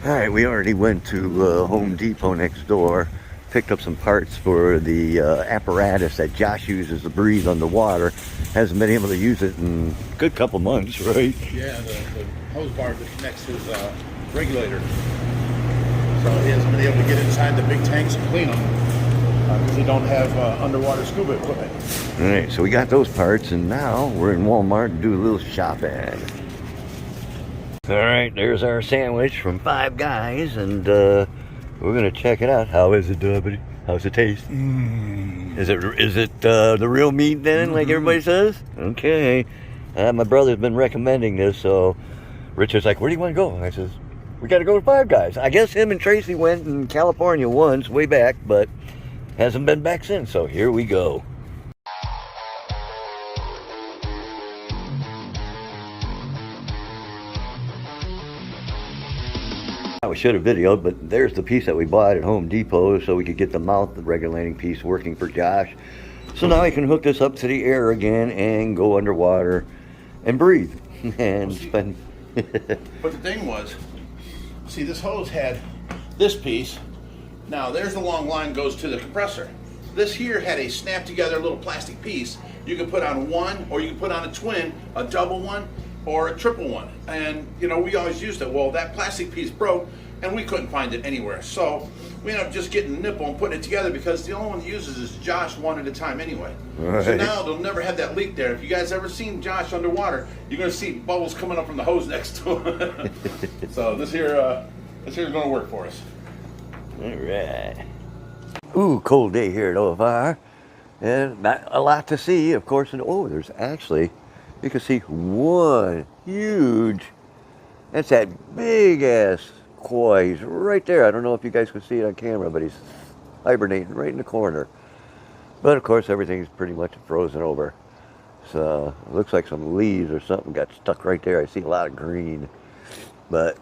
All right, we already went to Home Depot next door, picked up some parts for the apparatus that Josh uses to breathe underwater. Hasn't been able to use it in a good couple months, right? Yeah, the hose bar that connects his regulator. So he hasn't been able to get inside the big tanks and clean them because they don't have underwater scuba equipment. All right, so we got those parts, and now we're in Walmart to do a little shopping. All right, there's our sandwich from Five Guys, and we're gonna check it out. How is it, buddy? How's it taste? Is it the real meat then, like everybody says? Okay. My brother's been recommending this, so Richard's like, "Where do you want to go?" And I says, "We got to go to Five Guys." I guess him and Tracy went in California once, way back, but hasn't been back since. So here we go. We should have videoed, but there's the piece that we bought at Home Depot so we could get the mouth regulating piece working for Josh. So now we can hook this up to the air again and go underwater and breathe and spend. But the thing was, see, this hose had this piece. Now there's the long line goes to the compressor. This here had a snap together little plastic piece. You could put on one, or you could put on a twin, a double one, or a triple one. And you know, we always used it. Well, that plastic piece broke and we couldn't find it anywhere. So we ended up just getting the nipple and putting it together because the only one that uses is Josh one at a time anyway. Right. So now they'll never have that leak there. If you guys ever seen Josh underwater, you're gonna see bubbles coming up from the hose next to him. So this here is gonna work for us. All right. Ooh, cold day here at OFR. And not a lot to see, of course. And oh, there's actually, you can see one huge, that's that big ass koi. He's right there. I don't know if you guys can see it on camera, but he's hibernating right in the corner. But of course, everything's pretty much frozen over. So it looks like some leaves or something got stuck right there. I see a lot of green. But,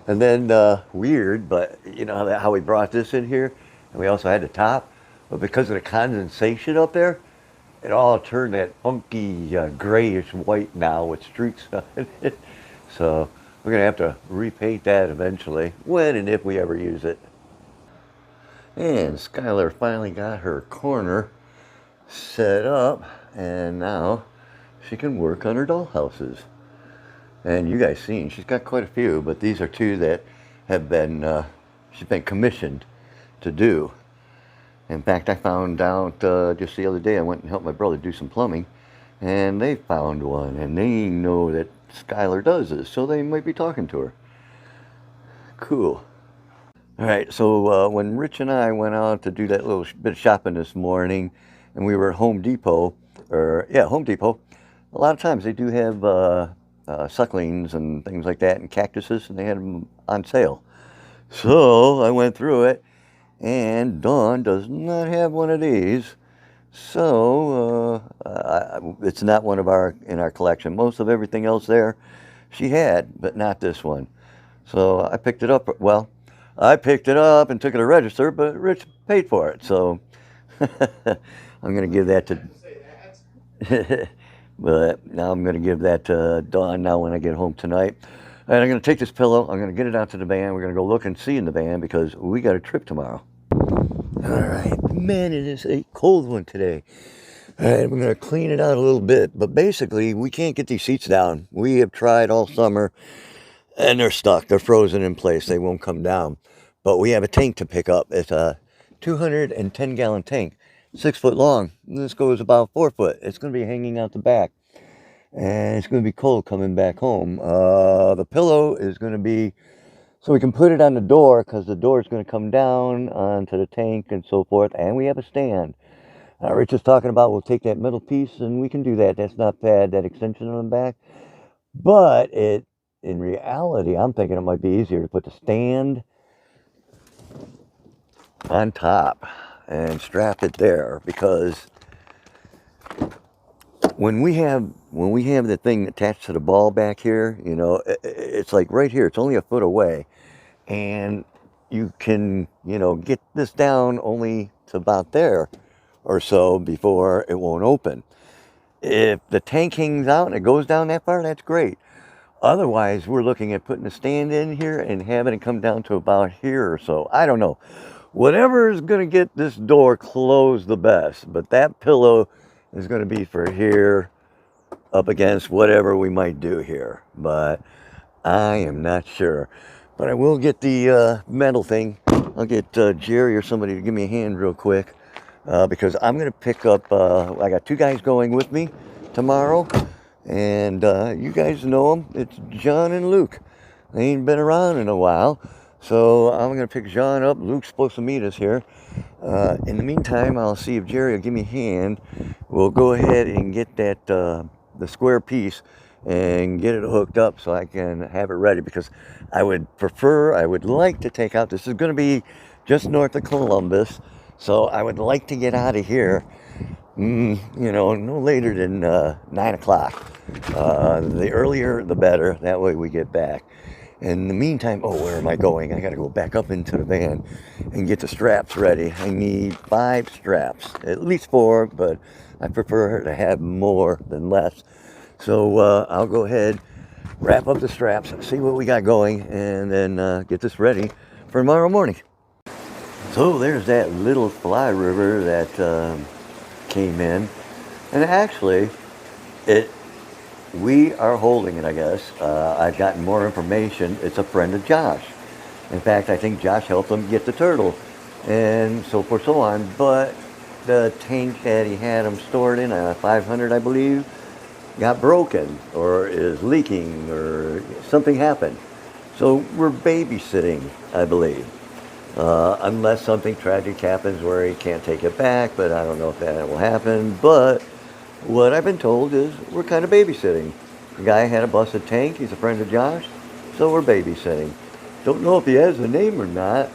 and then weird, but you know how we brought this in here? And we also had the top. But because of the condensation up there, it all turned that funky grayish white now with streaks on it. So we're gonna have to repaint that eventually, when and if we ever use it. And Skylar finally got her corner set up, and now she can work on her dollhouses. And you guys seen, she's got quite a few, but these are two that have been, she's been commissioned to do. In fact, I found out just the other day, I went and helped my brother do some plumbing, and they found one, and they know that Skylar does this, so they might be talking to her. Cool. All right, so when Rich and I went out to do that little bit of shopping this morning, and we were at Home Depot, Home Depot, a lot of times they do have sucklings and things like that, and cactuses, and they had them on sale. So I went through it, and Dawn does not have one of these, so it's not one of in our collection. Most of everything else there she had, but not this one. So I picked it up. Well, I picked it up and took it to register, but Rich paid for it, so I'm going to give that to. But now I'm going to give that to Dawn now when I get home tonight. And I'm going to take this pillow, I'm going to get it out to the van. We're going to go look and see in the van because we got a trip tomorrow. All right, man, it is a cold one today. All right, we're going to clean it out a little bit. But basically, we can't get these seats down. We have tried all summer, and they're stuck. They're frozen in place. They won't come down. But we have a tank to pick up. It's a 210-gallon tank, 6 foot long. This goes about 4 foot. It's going to be hanging out the back. And it's going to be cold coming back home. The pillow is going to be, so we can put it on the door because the door is going to come down onto the tank and so forth. And we have a stand. Rich is talking about we'll take that middle piece and we can do that. That's not bad, that extension on the back. But in reality, I'm thinking it might be easier to put the stand on top and strap it there, because when we have the thing attached to the ball back here, you know, it's like right here. It's only a foot away, and you can, you know, get this down only to about there or so before it won't open. If the tank hangs out and it goes down that far, that's great. Otherwise, we're looking at putting a stand in here and having it come down to about here or so. I don't know. Whatever is going to get this door closed the best. But that pillow is going to be for here up against whatever we might do here. But I am not sure. But I will get the metal thing. I'll get Jerry or somebody to give me a hand real quick. Because I'm going to pick up, I got 2 guys going with me tomorrow. And you guys know them. It's John and Luke. They ain't been around in a while. So I'm going to pick John up. Luke's supposed to meet us here. In the meantime, I'll see if Jerry will give me a hand. We'll go ahead and get that the square piece and get it hooked up so I can have it ready. Because I would like to take out, this is going to be just north of Columbus. So I would like to get out of here, you know, no later than 9 o'clock. The earlier, the better. That way we get back. In the meantime, oh, where am I going? I got to go back up into the van and get the straps ready. I need 5 straps, at least 4, but I prefer to have more than less. So I'll go ahead, wrap up the straps, see what we got going, and then get this ready for tomorrow morning. So there's that little fly river that came in, and actually we are holding it, I guess. I've gotten more information. It's a friend of Josh. In fact, I think Josh helped him get the turtle and so forth, so on. But the tank that he had him stored in, a 500 I believe, got broken or is leaking or something happened. So we're babysitting, I believe. Unless something tragic happens where he can't take it back, but I don't know if that will happen. But what I've been told is we're kind of babysitting. The guy had a busted tank. He's a friend of Josh, so we're babysitting. Don't know if he has a name or not.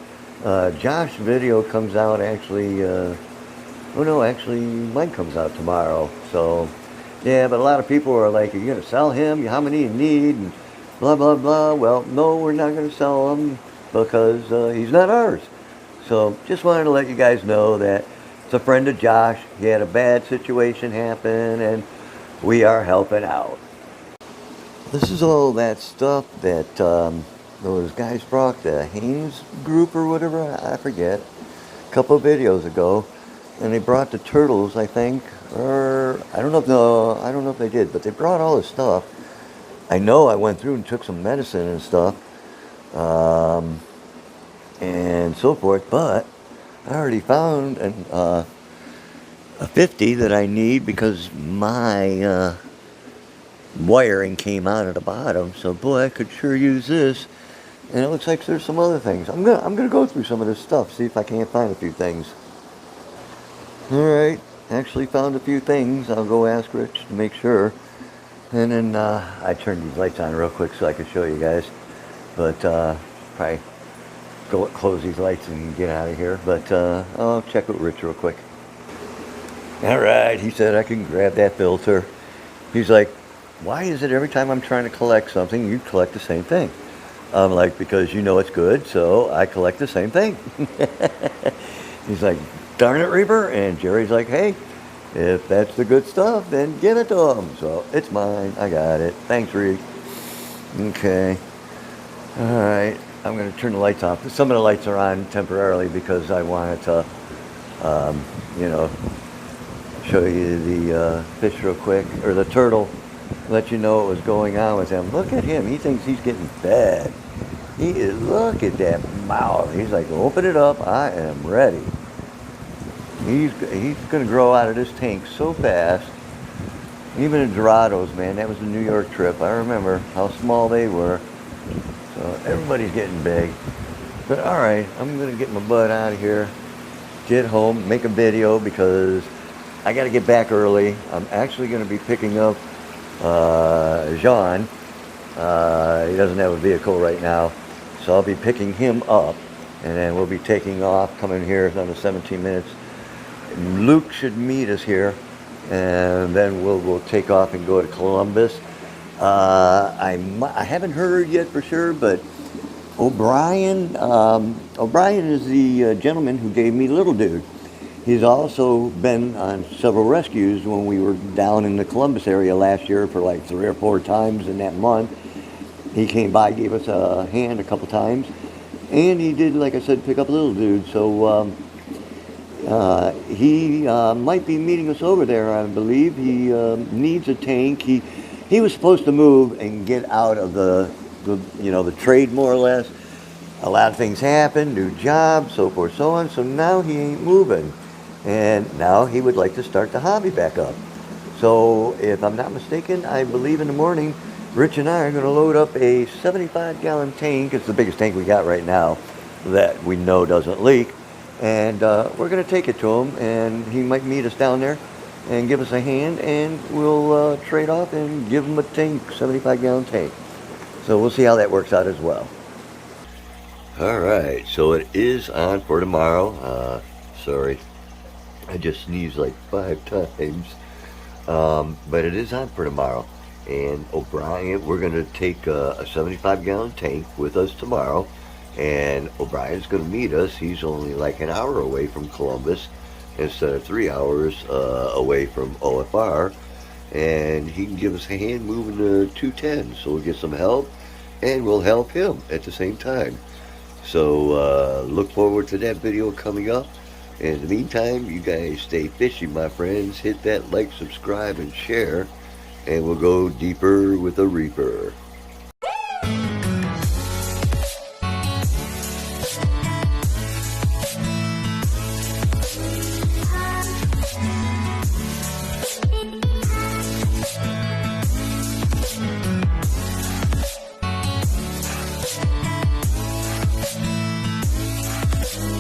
Josh's video comes out actually, actually mine comes out tomorrow. So, yeah, but a lot of people are like, are you going to sell him? How many you need? And blah, blah, blah. Well, no, we're not going to sell him because he's not ours. So just wanted to let you guys know that it's a friend of Josh. He had a bad situation happen, and we are helping out. This is all that stuff that those guys brought, the Haynes group or whatever, I forget, a couple of videos ago, and they brought the turtles, I think, or I don't know if they did, but they brought all this stuff. I know I went through and took some medicine and stuff, and so forth, but I already found a 50 that I need because my wiring came out at the bottom. So boy, I could sure use this. And it looks like there's some other things. I'm gonna go through some of this stuff, see if I can't find a few things. All right, actually found a few things. I'll go ask Rich to make sure. And then I turned these lights on real quick so I could show you guys. But probably go close these lights and get out of here. But I'll check with Rich real quick. All right, he said I can grab that filter. He's like, why is it every time I'm trying to collect something, you collect the same thing? I'm like, because you know it's good, so I collect the same thing. He's like, darn it, Reaper. And Jerry's like, hey, if that's the good stuff, then give it to him. So it's mine. I got it. Thanks, Reed. Okay. All right. I'm going to turn the lights off. Some of the lights are on temporarily because I wanted to, show you the fish real quick, or the turtle, let you know what was going on with him. Look at him. He thinks he's getting fed. Look at that mouth. He's like, open it up. I am ready. He's going to grow out of this tank so fast. Even in Dorados, man, that was a New York trip. I remember how small they were. So everybody's getting big. But all right, I'm going to get my butt out of here, get home, make a video because I got to get back early. I'm actually going to be picking up Jean. He doesn't have a vehicle right now, so I'll be picking him up, and then we'll be taking off, coming here in under 17 minutes. Luke should meet us here, and then we'll take off and go to Columbus. I haven't heard yet for sure, but O'Brien is the gentleman who gave me Little Dude. He's also been on several rescues when we were down in the Columbus area last year for like 3 or 4 times in that month. he came by, gave us a hand a couple times, and he did, like I said, pick up a little dude. So he might be meeting us over there, I believe. He needs a tank. He was supposed to move and get out of the trade, more or less. A lot of things happened, new job, so forth, so on. So now he ain't moving, and now he would like to start the hobby back up. So if I'm not mistaken, I believe in the morning, Rich and I are going to load up a 75-gallon tank. It's the biggest tank we got right now that we know doesn't leak. And we're going to take it to him, and he might meet us down there and give us a hand, and we'll trade off and give him a tank, 75-gallon tank. So we'll see how that works out as well. All right, so it is on for tomorrow. Sorry, I just sneezed like 5 times. But it is on for tomorrow. And O'Brien, we're going to take a 75-gallon tank with us tomorrow. And O'Brien's going to meet us. He's only like an hour away from Columbus instead of 3 hours away from OFR. And he can give us a hand moving the 210. So we'll get some help, and we'll help him at the same time. So look forward to that video coming up. In the meantime, you guys stay fishy, my friends. Hit that like, subscribe, and share, and we'll go deeper with the Reaper.